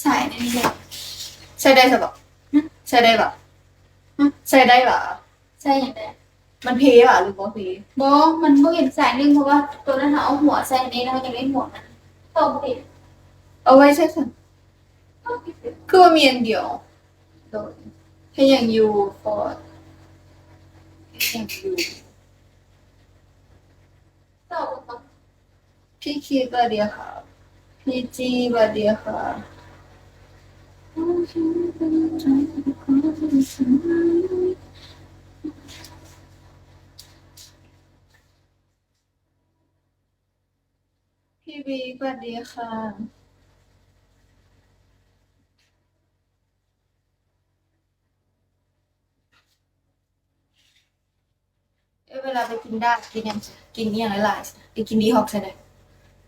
ใส่ในนี้เลยใช้ได้สบใช้ได้ปะใช้ได้ปะใส่อย่างไรมันเพปะหรือบ่เพบอมันบ่เห็นใส่นึงเพราะว่าตัวนั้นเอาหัวใส่ในนี้แล้วมันยังไม่หัวมันตกติดเอาไว้ใช่ค่ะคือว่ามีอันเดียวโดยให้ยังอยู่ฟอร์ดให้ยังอยู่ตกตกพี่คิดว่าเดียวค่ะพี่จีว่าเดียวค่ะพี่บีว่าเดียวค่ะเวลาไปกินได้กินยังกินอย่างหลายๆไปกินดีฮอกใช่ไหม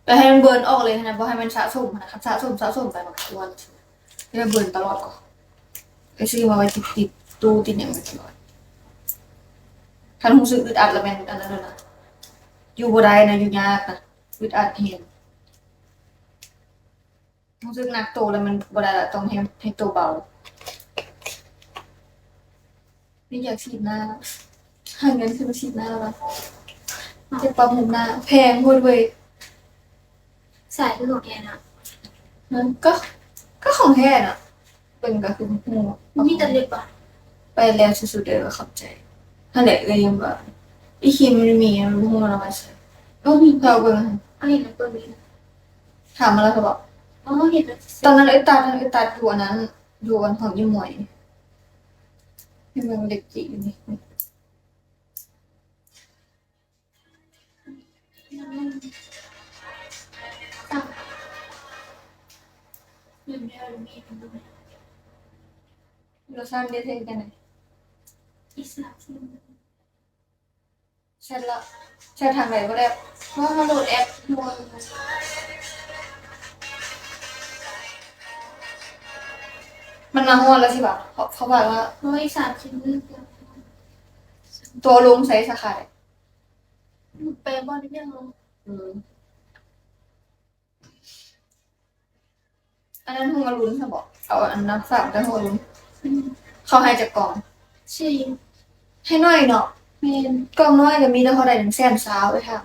ไปให้มันเบิร์นออกเลยนะบ่ให้มันสะสมนะครับสะสมไปแบบตัวให้มันเบิร์นตลอดก่อนไปซื้อมาไว้ติดตู้ติดอย่างตลอดคันรู้สึกอึดอัดแล้วแม่นอันนั้นเลยนะอยู่บ่ได้นะอยู่ยากนะอึดอัดเห็นรู้สึกหนักโตแล้วมันบ่ได้ละต้องให้ตัวเบานี่อยากฉีดหน้าหาเงินซื้อมาฉีดหน้าแล้ววะจะปั๊มหัวหน้าแพงโคตรเว้ยใส่คือของแกนะนั่นก็ของแท้น่ะเป็นก็คือหูมันมีแต่เล็บอ่ะไปแล้วสุดๆเด้อขอบใจนั่นแหละเลยยังว่าอีคิมมันมีมันหูมันเอามาใช้ก็มีเราเบิ่ง เอาเห็นแล้วตัวนี้ถามมาแล้วเขาบอกอ๋อเห็นแล้วตอนนั้นไอ้ตาอยู่อันนั้นอยู่อันของยี่หมวยที่เมืองเด็กจีนนี่ตั้งอยู่ในอลูมิเนียมเราสร้างได้เท่กันไหนอิสระที่แชทละแชททางไหนก็ได้ว่ามาโหลดแอปมวนมันมาห้วนแล้วใช่ปะเขาบอกว่า130นึงตัวลงใส่สาขาไหนแปลบอลได้ยังลงอืมอันนั้นหัวลุ้นค่ะบอกเอาอันนั้นฝากแต่หัวลุ้นเขาให้จากกล่องใช่ให้น้อยเนาะเมนกล่องน้อยก็มีแต่เขาได้100,000ไว้ค่ะ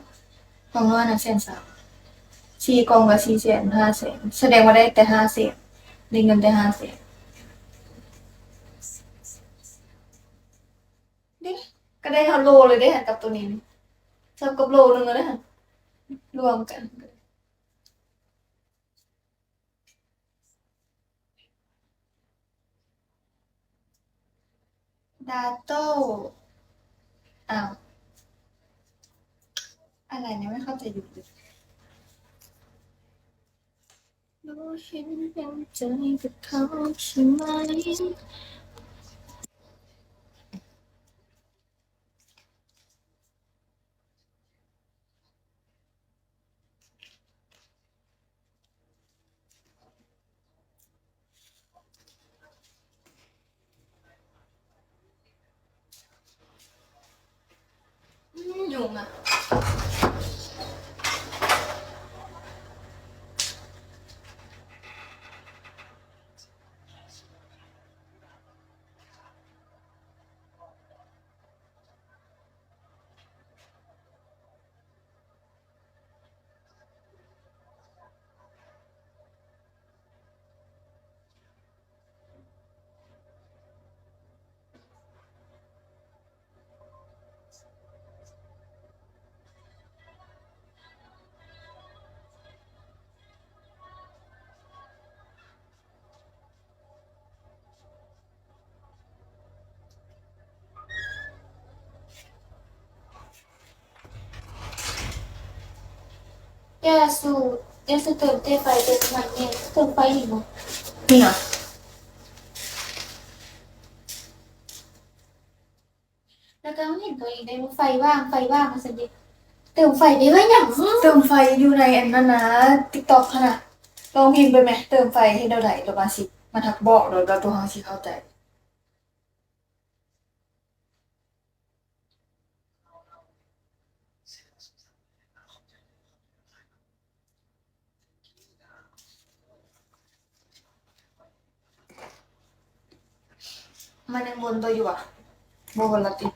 กล่องน้อยนะ100,000สี่กล่องก็400,000 500,000แสดงว่าได้แต่500,000ได้เงินแต่500,000 นี่ก็ได้เท่าโลเลยได้หันกับตัวนี้เท่ากับโลนึงเลยหันรวมกันดาโต้อ้าวอะไรเนี่ยไม่เข้าใจอยู่เลยรู้ฉันเป็นใจกับเขาใช่ไหมยุงอ่ะยาสูบยาสูบเติมเต้ไฟเติมมันเนี่ยเติมไฟอีกมั้งนี่อ่ะแล้วก็เห็นตัวเองได้ว่าไฟว่างมาสันดิเติมไฟได้ว่าอย่างเติมไฟอยู่ในอันนั้นนะติ๊กต็อกขนาดลองพิมพ์ไปไหมเติมไฟให้เราได้เรามาสิมาทักบอกเราตัวเขาสิเข้าใจ มันยังบนตัวอยู่อ่ะโบนละติ